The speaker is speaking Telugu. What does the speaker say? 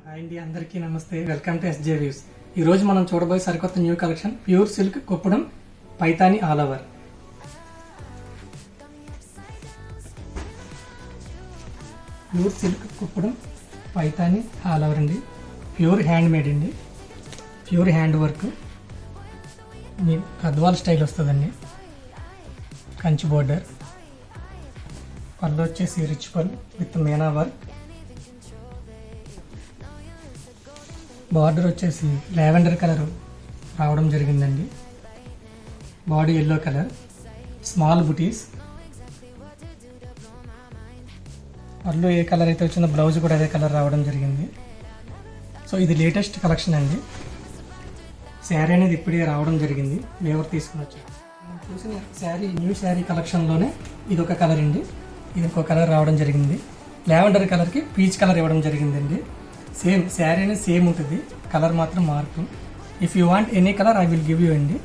హాయ్ అండి, అందరికీ నమస్తే. Welcome to SJ views. ఈ రోజు మనం చూడబోయే సరికొత్త new collection pure silk Kuppadam Paithani all over. Pure silk Kuppadam Paithani all over అండి. ప్యూర్ హ్యాండ్ మేడ్ అండి, pure hand work. Gadwal style వస్తుందండి. కంచి బోర్డర్, పళ్ళు వచ్చేసి రిచ్ పళ్ళు విత్ మీనా వర్క్. బార్డర్ వచ్చేసి లావెండర్ కలర్ రావడం జరిగిందండి. బాడీ ఎల్లో కలర్, స్మాల్ బుటీస్. పళ్ళు ఏ కలర్ అయితే వచ్చిందో బ్లౌజ్ కూడా అదే కలర్ రావడం జరిగింది. సో ఇది లేటెస్ట్ కలెక్షన్ అండి. శారీ అనేది ఇప్పుడే రావడం జరిగింది, వేవర్ తీసుకుని వచ్చారు. మనం చూసిన శారీ న్యూ శారీ కలెక్షన్లోనే ఇది ఒక కలర్ అండి. ఇది ఇంకో కలర్ రావడం జరిగింది. లావెండర్ కలర్కి పీచ్ కలర్ ఇవ్వడం జరిగిందండి. సేమ్ శారీ అనేది సేమ్ ఉంటుంది, కలర్ మాత్రం మార్పు. If you want any colour I will give you అండి.